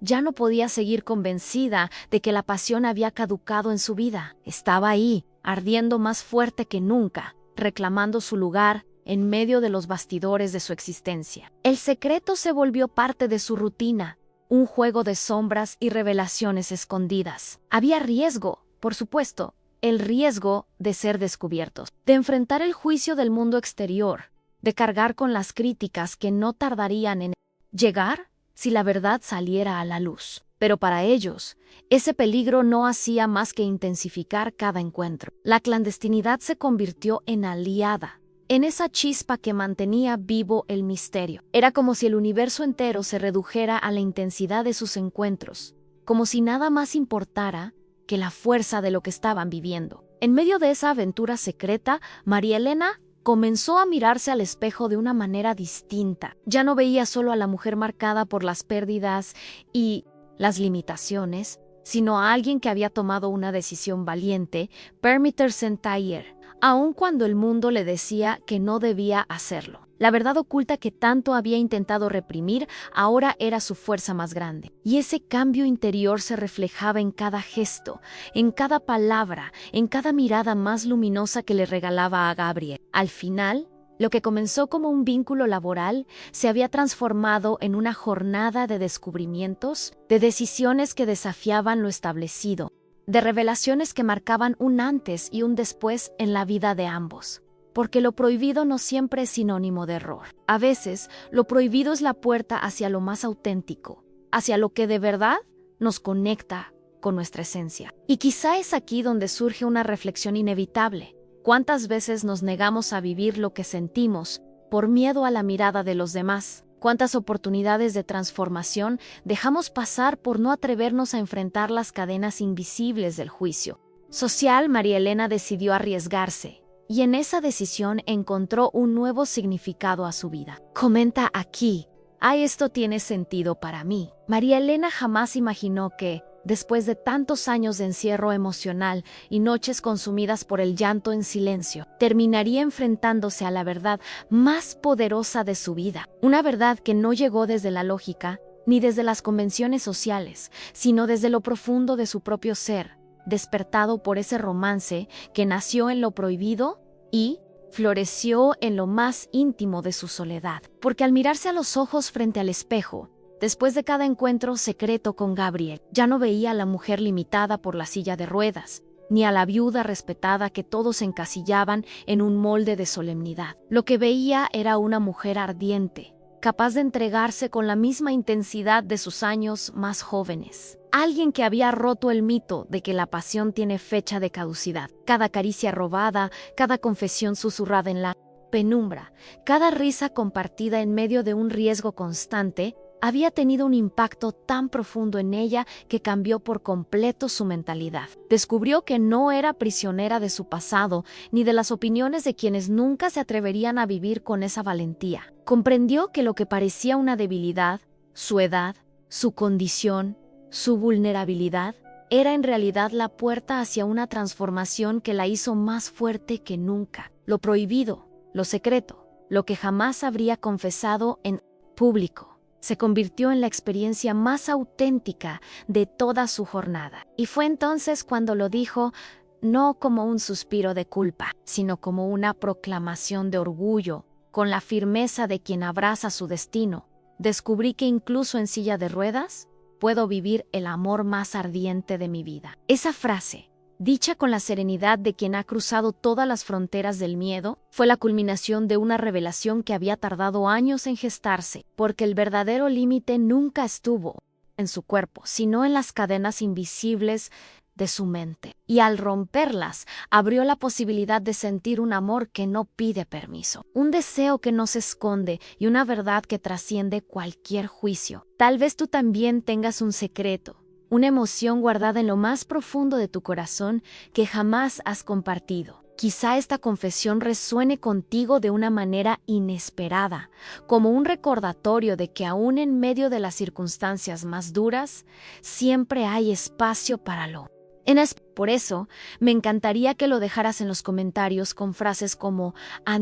Ya no podía seguir convencida de que la pasión había caducado en su vida. Estaba ahí, ardiendo más fuerte que nunca, reclamando su lugar en medio de los bastidores de su existencia. El secreto se volvió parte de su rutina, un juego de sombras y revelaciones escondidas. Había riesgo, por supuesto, el riesgo de ser descubiertos, de enfrentar el juicio del mundo exterior, de cargar con las críticas que no tardarían en llegar si la verdad saliera a la luz. Pero para ellos, ese peligro no hacía más que intensificar cada encuentro. La clandestinidad se convirtió en aliada, en esa chispa que mantenía vivo el misterio. Era como si el universo entero se redujera a la intensidad de sus encuentros, como si nada más importara que la fuerza de lo que estaban viviendo. En medio de esa aventura secreta, María Elena comenzó a mirarse al espejo de una manera distinta. Ya no veía solo a la mujer marcada por las pérdidas y las limitaciones, sino a alguien que había tomado una decisión valiente, permitirse entender, aun cuando el mundo le decía que no debía hacerlo. La verdad oculta que tanto había intentado reprimir ahora era su fuerza más grande. Y ese cambio interior se reflejaba en cada gesto, en cada palabra, en cada mirada más luminosa que le regalaba a Gabriel. Al final, lo que comenzó como un vínculo laboral se había transformado en una jornada de descubrimientos, de decisiones que desafiaban lo establecido, de revelaciones que marcaban un antes y un después en la vida de ambos. Porque lo prohibido no siempre es sinónimo de error. A veces, lo prohibido es la puerta hacia lo más auténtico, hacia lo que de verdad nos conecta con nuestra esencia. Y quizá es aquí donde surge una reflexión inevitable. ¿Cuántas veces nos negamos a vivir lo que sentimos por miedo a la mirada de los demás? ¿Cuántas oportunidades de transformación dejamos pasar por no atrevernos a enfrentar las cadenas invisibles del juicio social? María Elena decidió arriesgarse, y en esa decisión encontró un nuevo significado a su vida. Comenta aquí: esto tiene sentido para mí. María Elena jamás imaginó que, después de tantos años de encierro emocional y noches consumidas por el llanto en silencio, terminaría enfrentándose a la verdad más poderosa de su vida. Una verdad que no llegó desde la lógica ni desde las convenciones sociales, sino desde lo profundo de su propio ser, despertado por ese romance que nació en lo prohibido y floreció en lo más íntimo de su soledad. Porque al mirarse a los ojos frente al espejo, después de cada encuentro secreto con Gabriel, ya no veía a la mujer limitada por la silla de ruedas, ni a la viuda respetada que todos encasillaban en un molde de solemnidad. Lo que veía era una mujer ardiente, capaz de entregarse con la misma intensidad de sus años más jóvenes. Alguien que había roto el mito de que la pasión tiene fecha de caducidad. Cada caricia robada, cada confesión susurrada en la penumbra, cada risa compartida en medio de un riesgo constante, había tenido un impacto tan profundo en ella que cambió por completo su mentalidad. Descubrió que no era prisionera de su pasado ni de las opiniones de quienes nunca se atreverían a vivir con esa valentía. Comprendió que lo que parecía una debilidad, su edad, su condición, su vulnerabilidad, era en realidad la puerta hacia una transformación que la hizo más fuerte que nunca. Lo prohibido, lo secreto, lo que jamás habría confesado en público, se convirtió en la experiencia más auténtica de toda su jornada. Y fue entonces cuando lo dijo, no como un suspiro de culpa, sino como una proclamación de orgullo, con la firmeza de quien abraza su destino. Descubrí que incluso en silla de ruedas, puedo vivir el amor más ardiente de mi vida. Esa frase, dicha con la serenidad de quien ha cruzado todas las fronteras del miedo, fue la culminación de una revelación que había tardado años en gestarse, porque el verdadero límite nunca estuvo en su cuerpo, sino en las cadenas invisibles de su mente. Y al romperlas, abrió la posibilidad de sentir un amor que no pide permiso, un deseo que no se esconde y una verdad que trasciende cualquier juicio. Tal vez tú también tengas un secreto, una emoción guardada en lo más profundo de tu corazón que jamás has compartido. Quizá esta confesión resuene contigo de una manera inesperada, como un recordatorio de que aún en medio de las circunstancias más duras, siempre hay espacio para lo. Por eso, me encantaría que lo dejaras en los comentarios con frases como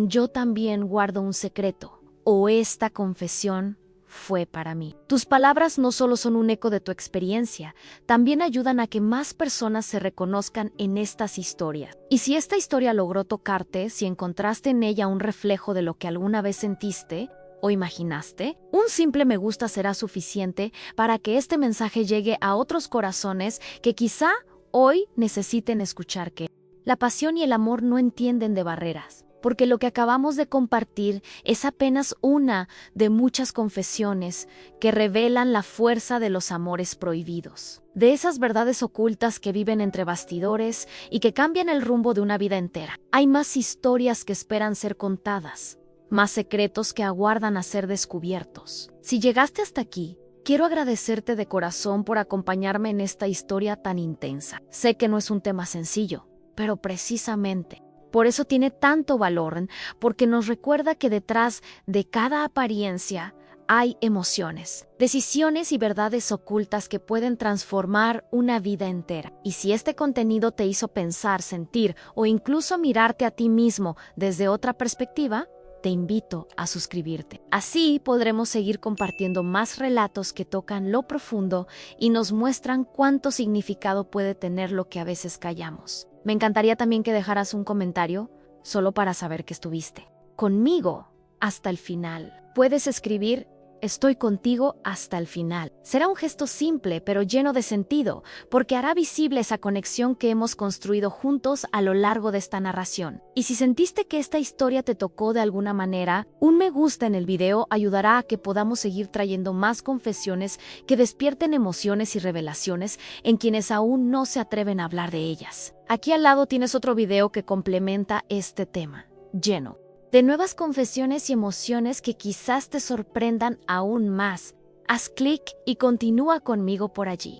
yo también guardo un secreto o esta confesión fue para mí. Tus palabras no solo son un eco de tu experiencia, también ayudan a que más personas se reconozcan en estas historias. Y si esta historia logró tocarte, si encontraste en ella un reflejo de lo que alguna vez sentiste o imaginaste, un simple me gusta será suficiente para que este mensaje llegue a otros corazones que quizá hoy necesiten escuchar que la pasión y el amor no entienden de barreras, porque lo que acabamos de compartir es apenas una de muchas confesiones que revelan la fuerza de los amores prohibidos, de esas verdades ocultas que viven entre bastidores y que cambian el rumbo de una vida entera. Hay más historias que esperan ser contadas, más secretos que aguardan a ser descubiertos. Si llegaste hasta aquí, quiero agradecerte de corazón por acompañarme en esta historia tan intensa. Sé que no es un tema sencillo, pero precisamente por eso tiene tanto valor, porque nos recuerda que detrás de cada apariencia hay emociones, decisiones y verdades ocultas que pueden transformar una vida entera. Y si este contenido te hizo pensar, sentir o incluso mirarte a ti mismo desde otra perspectiva, te invito a suscribirte. Así podremos seguir compartiendo más relatos que tocan lo profundo y nos muestran cuánto significado puede tener lo que a veces callamos. Me encantaría también que dejaras un comentario, solo para saber que estuviste conmigo hasta el final. Puedes escribir: estoy contigo hasta el final. Será un gesto simple, pero lleno de sentido, porque hará visible esa conexión que hemos construido juntos a lo largo de esta narración. Y si sentiste que esta historia te tocó de alguna manera, un me gusta en el video ayudará a que podamos seguir trayendo más confesiones que despierten emociones y revelaciones en quienes aún no se atreven a hablar de ellas. Aquí al lado tienes otro video que complementa este tema, lleno de nuevas confesiones y emociones que quizás te sorprendan aún más. Haz clic y continúa conmigo por allí.